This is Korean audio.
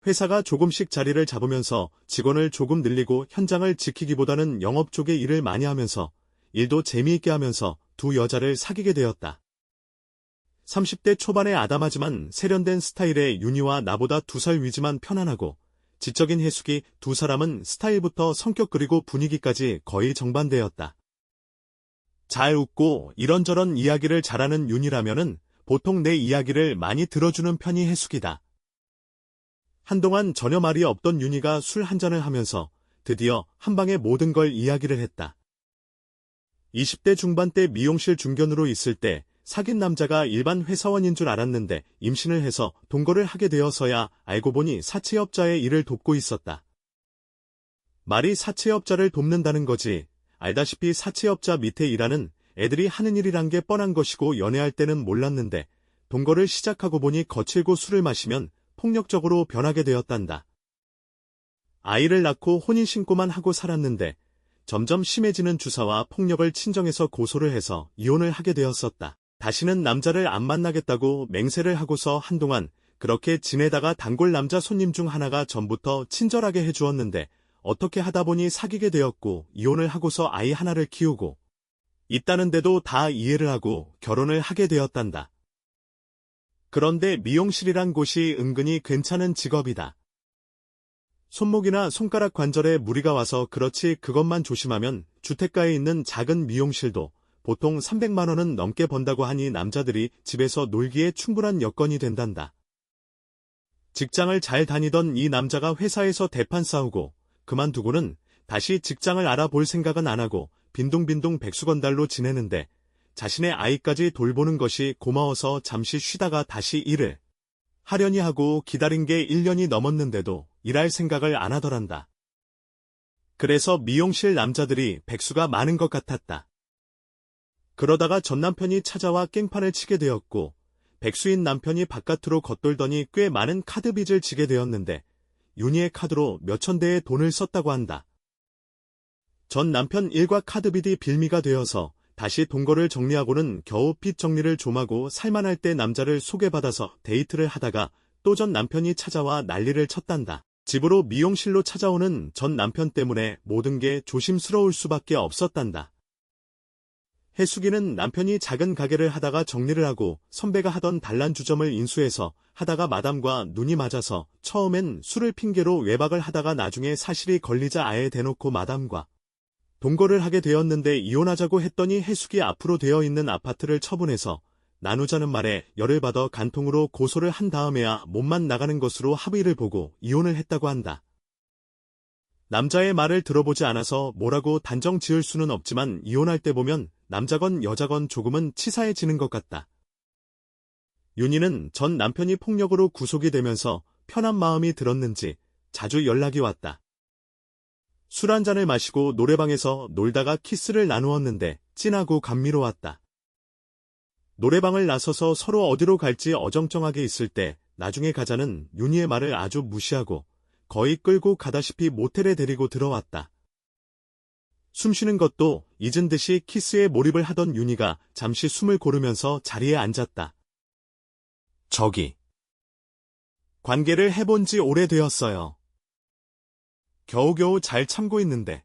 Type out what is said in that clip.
회사가 조금씩 자리를 잡으면서 직원을 조금 늘리고 현장을 지키기보다는 영업 쪽의 일을 많이 하면서 일도 재미있게 하면서 두 여자를 사귀게 되었다. 30대 초반의 아담하지만 세련된 스타일의 윤희와 나보다 2살 위지만 편안하고 지적인 혜숙이, 두 사람은 스타일부터 성격 그리고 분위기까지 거의 정반대였다. 잘 웃고 이런저런 이야기를 잘하는 윤희라면은 보통 내 이야기를 많이 들어주는 편이 혜숙이다. 한동안 전혀 말이 없던 윤희가 술 한잔을 하면서 드디어 한방에 모든 걸 이야기를 했다. 20대 중반대 미용실 중견으로 있을 때 사귄 남자가 일반 회사원인 줄 알았는데 임신을 해서 동거를 하게 되어서야 알고 보니 사채업자의 일을 돕고 있었다. 말이 사채업자를 돕는다는 거지. 알다시피 사채업자 밑에 일하는 애들이 하는 일이란 게 뻔한 것이고 연애할 때는 몰랐는데 동거를 시작하고 보니 거칠고 술을 마시면 폭력적으로 변하게 되었단다. 아이를 낳고 혼인신고만 하고 살았는데 점점 심해지는 주사와 폭력을 친정에서 고소를 해서 이혼을 하게 되었었다. 다시는 남자를 안 만나겠다고 맹세를 하고서 한동안 그렇게 지내다가 단골 남자 손님 중 하나가 전부터 친절하게 해주었는데 어떻게 하다 보니 사귀게 되었고 이혼을 하고서 아이 하나를 키우고 있다는데도 다 이해를 하고 결혼을 하게 되었단다. 그런데 미용실이란 곳이 은근히 괜찮은 직업이다. 손목이나 손가락 관절에 무리가 와서 그렇지 그것만 조심하면 주택가에 있는 작은 미용실도 보통 300만 원은 넘게 번다고 하니 남자들이 집에서 놀기에 충분한 여건이 된단다. 직장을 잘 다니던 이 남자가 회사에서 대판 싸우고 그만두고는 다시 직장을 알아볼 생각은 안 하고 빈둥빈둥 백수건달로 지내는데 자신의 아이까지 돌보는 것이 고마워서 잠시 쉬다가 다시 일을 하려니 하고 기다린 게 1년이 넘었는데도 일할 생각을 안 하더란다. 그래서 미용실 남자들이 백수가 많은 것 같았다. 그러다가 전 남편이 찾아와 깽판을 치게 되었고 백수인 남편이 바깥으로 겉돌더니 꽤 많은 카드 빚을 지게 되었는데 윤희의 카드로 몇천 대의 돈을 썼다고 한다. 전 남편 일과 카드 빚이 빌미가 되어서 다시 동거를 정리하고는 겨우 빚 정리를 좀 하고 살만할 때 남자를 소개받아서 데이트를 하다가 또 전 남편이 찾아와 난리를 쳤단다. 집으로 미용실로 찾아오는 전 남편 때문에 모든 게 조심스러울 수밖에 없었단다. 혜숙이는 남편이 작은 가게를 하다가 정리를 하고 선배가 하던 단란주점을 인수해서 하다가 마담과 눈이 맞아서 처음엔 술을 핑계로 외박을 하다가 나중에 사실이 걸리자 아예 대놓고 마담과 동거를 하게 되었는데 이혼하자고 했더니 혜숙이 앞으로 되어 있는 아파트를 처분해서 나누자는 말에 열을 받아 간통으로 고소를 한 다음에야 몸만 나가는 것으로 합의를 보고 이혼을 했다고 한다. 남자의 말을 들어보지 않아서 뭐라고 단정 지을 수는 없지만 이혼할 때 보면 남자건 여자건 조금은 치사해지는 것 같다. 윤희는 전 남편이 폭력으로 구속이 되면서 편한 마음이 들었는지 자주 연락이 왔다. 술 한 잔을 마시고 노래방에서 놀다가 키스를 나누었는데 찐하고 감미로웠다. 노래방을 나서서 서로 어디로 갈지 어정쩡하게 있을 때 나중에 가자는 윤희의 말을 아주 무시하고 거의 끌고 가다시피 모텔에 데리고 들어왔다. 숨쉬는 것도 잊은 듯이 키스에 몰입을 하던 윤희가 잠시 숨을 고르면서 자리에 앉았다. 저기. 관계를 해본 지 오래되었어요. 겨우겨우 잘 참고 있는데.